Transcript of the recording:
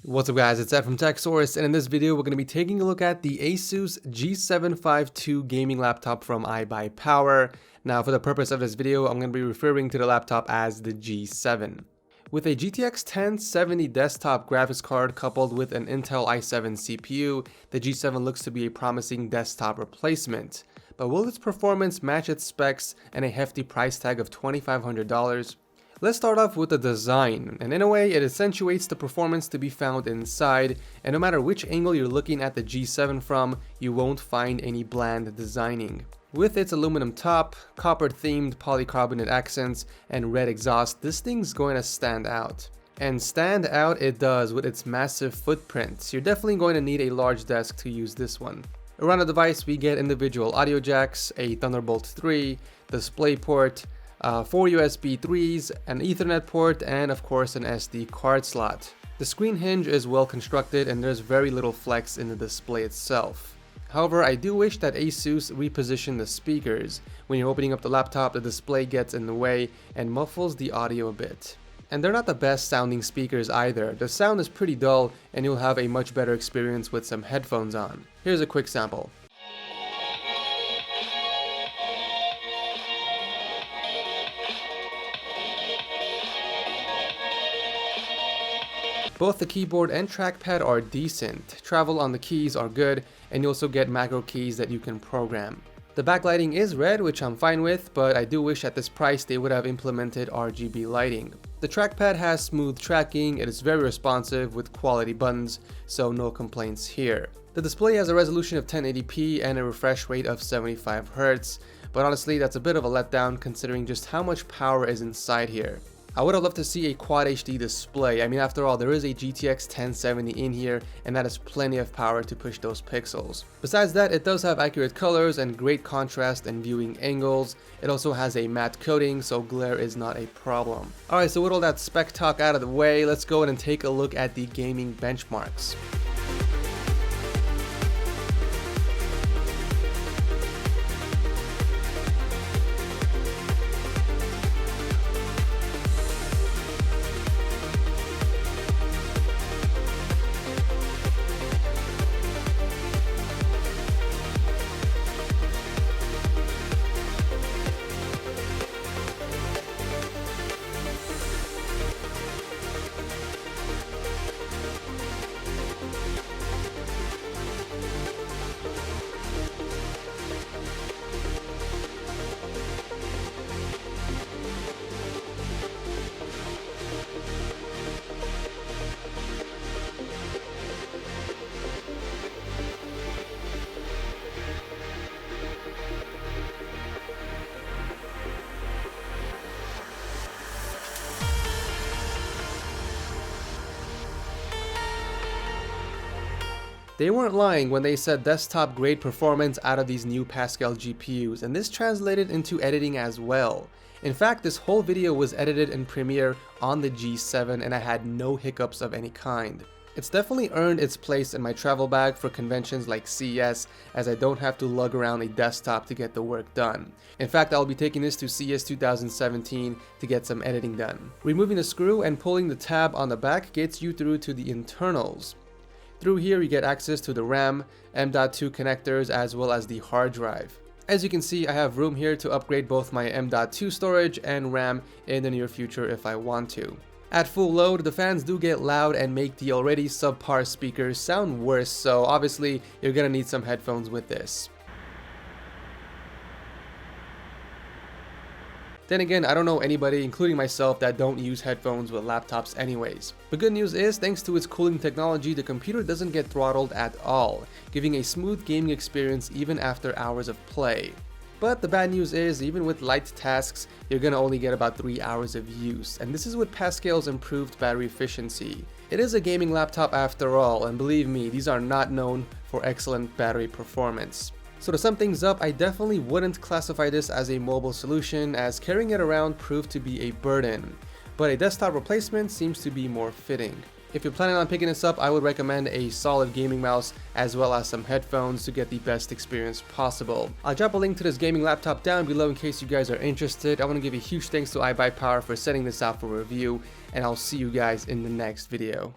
What's up guys, it's Ed from TechSource, and in this video we're going to be taking a look at the ASUS G752 gaming laptop from iBuyPower. Now for the purpose of this video, I'm going to be referring to the laptop as the G7. With a GTX 1070 desktop graphics card coupled with an Intel i7 CPU, the G7 looks to be a promising desktop replacement. But will its performance match its specs and a hefty price tag of $2,500? Let's start off with the design, and in a way it accentuates the performance to be found inside, and no matter which angle you're looking at the G7 from, you won't find any bland designing. With its aluminum top, copper themed polycarbonate accents, and red exhaust, this thing's going to stand out. And stand out it does with its massive footprint. You're definitely going to need a large desk to use this one. Around the device we get individual audio jacks, a Thunderbolt 3, DisplayPort, 4 USB 3s, an Ethernet port, and of course an SD card slot. The screen hinge is well constructed and there's very little flex in the display itself. However, I do wish that ASUS repositioned the speakers. When you're opening up the laptop, the display gets in the way and muffles the audio a bit. And they're not the best sounding speakers either. The sound is pretty dull and you'll have a much better experience with some headphones on. Here's a quick sample. Both the keyboard and trackpad are decent, travel on the keys are good, and you also get macro keys that you can program. The backlighting is red, which I'm fine with, but I do wish at this price they would have implemented RGB lighting. The trackpad has smooth tracking, it is very responsive with quality buttons, so no complaints here. The display has a resolution of 1080p and a refresh rate of 75Hz, but honestly that's a bit of a letdown considering just how much power is inside here. I would have loved to see a Quad HD display. I mean, after all, there is a GTX 1070 in here, and that is plenty of power to push those pixels. Besides that, it does have accurate colors and great contrast and viewing angles. It also has a matte coating, so glare is not a problem. Alright, so with all that spec talk out of the way, let's go ahead and take a look at the gaming benchmarks. They weren't lying when they said desktop grade performance out of these new Pascal GPUs, and this translated into editing as well. In fact, this whole video was edited in Premiere on the G7 and I had no hiccups of any kind. It's definitely earned its place in my travel bag for conventions like CES, as I don't have to lug around a desktop to get the work done. In fact, I'll be taking this to CES 2017 to get some editing done. Removing the screw and pulling the tab on the back gets you through to the internals. Through here you get access to the RAM, M.2 connectors, as well as the hard drive. As you can see, I have room here to upgrade both my M.2 storage and RAM in the near future if I want to. At full load, the fans do get loud and make the already subpar speakers sound worse, so obviously you're gonna need some headphones with this. Then again, I don't know anybody, including myself, that don't use headphones with laptops anyways. The good news is, thanks to its cooling technology, the computer doesn't get throttled at all, giving a smooth gaming experience even after hours of play. But the bad news is, even with light tasks, you're gonna only get about 3 hours of use, and this is with Pascal's improved battery efficiency. It is a gaming laptop after all, and believe me, these are not known for excellent battery performance. So to sum things up, I definitely wouldn't classify this as a mobile solution, as carrying it around proved to be a burden, but a desktop replacement seems to be more fitting. If you're planning on picking this up, I would recommend a solid gaming mouse as well as some headphones to get the best experience possible. I'll drop a link to this gaming laptop down below in case you guys are interested. I want to give a huge thanks to iBuyPower for sending this out for review, and I'll see you guys in the next video.